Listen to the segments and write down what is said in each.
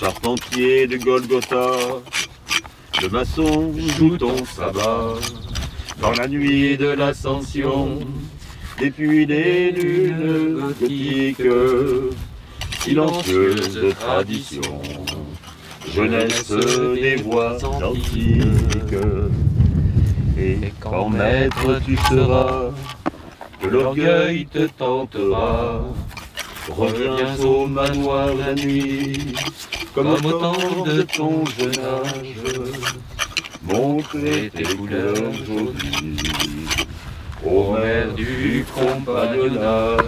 Charpentier de Golgotha, le maçon joue ton sabbat. Dans la nuit de l'ascension, depuis les lunes gothiques, silencieuse tradition, jeunesse des voix antiques. Et quand maître tu seras, que l'orgueil te tentera, reviens au manoir la nuit, comme au temps de ton jeune âge, montrer tes couleurs jolies aux mers du compagnonnage.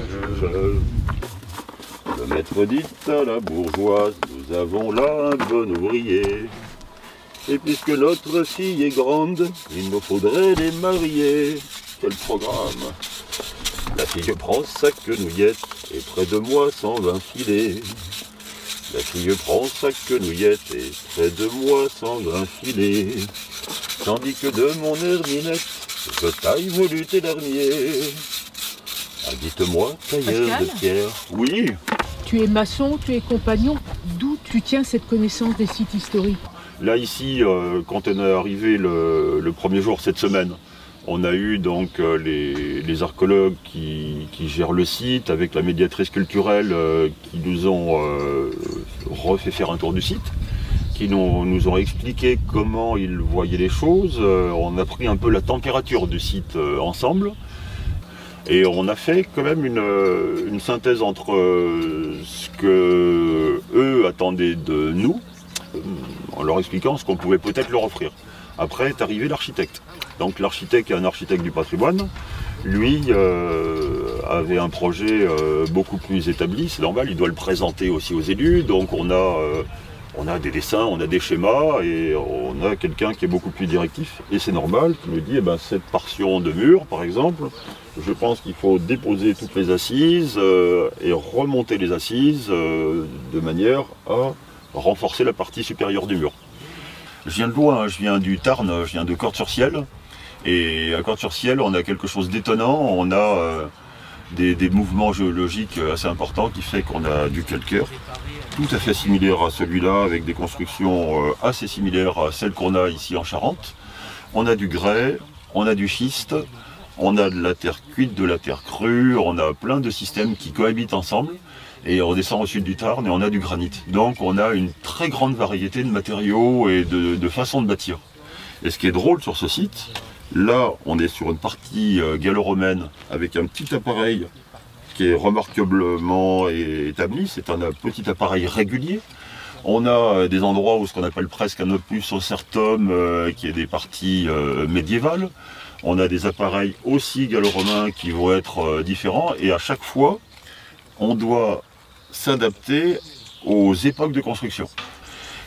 Le maître dit à la bourgeoise, nous avons là un bon ouvrier, et puisque notre fille est grande, il nous faudrait les marier. Quel programme! La fille prend sa quenouillette, et près de moi 120 filets. La fille prend sa quenouillette, et près de moi 120 filets. Tandis que de mon herminette, je taille volute et dernier. Ah, dites-moi, tailleur Pascal, de pierre. Oui. tu es maçon, tu es compagnon. D'où tu tiens cette connaissance des sites historiques? Là ici, quand on est arrivé le premier jour cette semaine, on a eu donc les archéologues qui gèrent le site avec la médiatrice culturelle qui nous ont refait faire un tour du site, qui nous ont expliqué comment ils voyaient les choses. On a pris un peu la température du site ensemble et on a fait quand même une synthèse entre ce que eux attendaient de nous, en leur expliquant ce qu'on pouvait peut-être leur offrir. Après est arrivé l'architecte. Donc l'architecte est un architecte du patrimoine. Lui avait un projet beaucoup plus établi, c'est normal, il doit le présenter aussi aux élus. Donc on a des dessins, on a des schémas et on a quelqu'un qui est beaucoup plus directif. Et c'est normal, qui nous dit, cette portion de mur par exemple, je pense qu'il faut déposer toutes les assises et remonter les assises de manière à renforcer la partie supérieure du mur. Je viens de loin, je viens du Tarn, je viens de Cordes-sur-Ciel. Et à Cordes-sur-Ciel, on a quelque chose d'étonnant, on a des mouvements géologiques assez importants qui fait qu'on a du calcaire tout à fait similaire à celui-là, avec des constructions assez similaires à celles qu'on a ici en Charente. On a du grès, on a du schiste, on a de la terre cuite, de la terre crue, on a plein de systèmes qui cohabitent ensemble. Et on descend au sud du Tarn et on a du granit. Donc on a une très grande variété de matériaux et de façons de bâtir. Et ce qui est drôle sur ce site, là on est sur une partie gallo-romaine avec un petit appareil qui est remarquablement établi. C'est un petit appareil régulier. On a des endroits où ce qu'on appelle presque un opus ocertum, qui est des parties médiévales. On a des appareils aussi gallo-romains qui vont être différents. Et à chaque fois, on doit s'adapter aux époques de construction.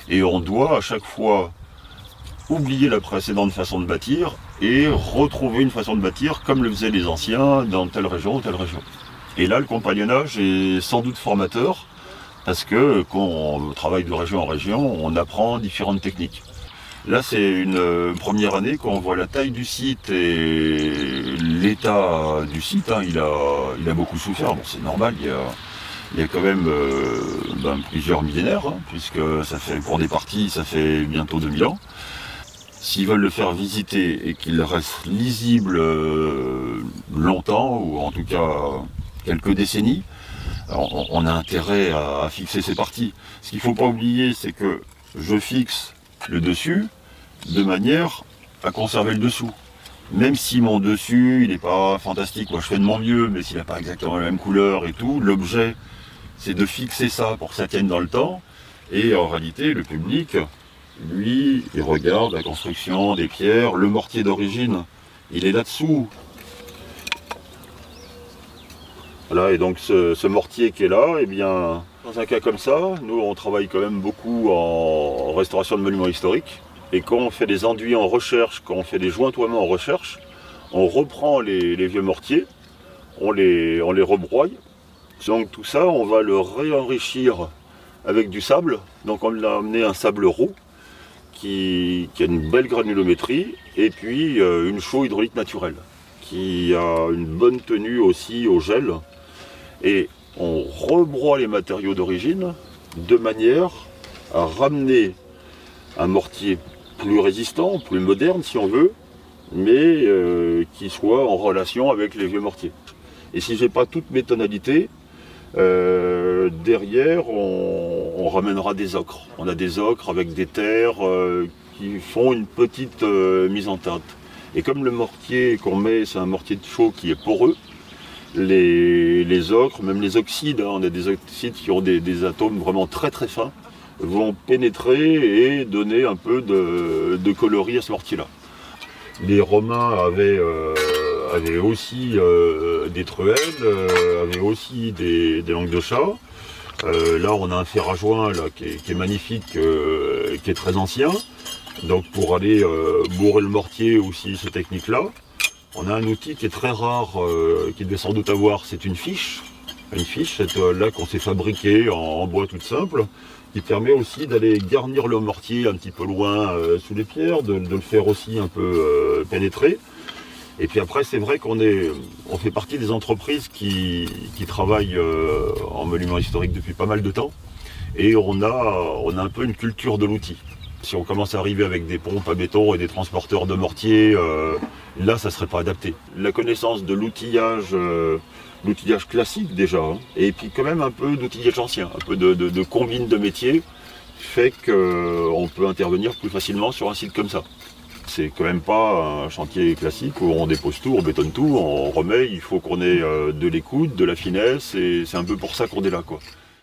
Et on doit à chaque fois oublier la précédente façon de bâtir et retrouver une façon de bâtir comme le faisaient les anciens dans telle région ou telle région. Et là, le compagnonnage est sans doute formateur parce que quand on travaille de région en région, on apprend différentes techniques. Là, c'est une première année quand on voit la taille du site et l'état du site. Il a beaucoup souffert, bon, c'est normal. Il y a quand même plusieurs millénaires, puisque ça fait, pour des parties, ça fait bientôt 2000 ans. S'ils veulent le faire visiter et qu'il reste lisible longtemps, ou en tout cas quelques décennies, on a intérêt à fixer ces parties. Ce qu'il ne faut pas oublier, c'est que je fixe le dessus de manière à conserver le dessous. Même si mon dessus, il n'est pas fantastique, moi je fais de mon mieux, mais s'il n'a pas exactement la même couleur et tout, l'objet, c'est de fixer ça pour que ça tienne dans le temps. Et en réalité, le public, lui, il regarde la construction des pierres, le mortier d'origine, il est là-dessous. Voilà, et donc ce mortier qui est là, eh bien, dans un cas comme ça, nous on travaille quand même beaucoup en restauration de monuments historiques. Et quand on fait des enduits en recherche, quand on fait des jointoiements en recherche, on reprend les vieux mortiers, on les rebroie. Donc tout ça, on va le réenrichir avec du sable. Donc on a amené un sable roux qui a une belle granulométrie et puis une chaux hydraulique naturelle qui a une bonne tenue aussi au gel. Et on rebroie les matériaux d'origine de manière à ramener un mortier plus résistant, plus moderne si on veut, mais qui soit en relation avec les vieux mortiers. Et si j'ai pas toutes mes tonalités, derrière on ramènera des ocres. On a des ocres avec des terres qui font une petite mise en teinte. Et comme le mortier qu'on met, c'est un mortier de chaux qui est poreux, les ocres, même les oxydes, hein, on a des oxydes qui ont des atomes vraiment très très fins, vont pénétrer et donner un peu de coloris à ce mortier-là. Les Romains avaient aussi des truelles, avaient aussi des langues de chat. Là, on a un fer à joint là, qui est magnifique, qui est très ancien. Donc pour aller bourrer le mortier aussi, cette technique-là. On a un outil qui est très rare, qu'il devait sans doute avoir, c'est une fiche. Une fiche, cette là qu'on s'est fabriquée en bois toute simple, qui permet aussi d'aller garnir le mortier un petit peu loin sous les pierres, de le faire aussi un peu pénétrer. Et puis après, c'est vrai qu'on fait partie des entreprises qui travaillent en monument historique depuis pas mal de temps. Et on a un peu une culture de l'outil. Si on commence à arriver avec des pompes à béton et des transporteurs de mortier, là, ça ne serait pas adapté. La connaissance de l'outillage classique déjà, hein, et puis quand même un peu d'outillage ancien, un peu de combine de métiers, fait qu'on peut intervenir plus facilement sur un site comme ça. C'est quand même pas un chantier classique où on dépose tout, on bétonne tout, on remet, il faut qu'on ait de l'écoute, de la finesse, et c'est un peu pour ça qu'on est là, quoi.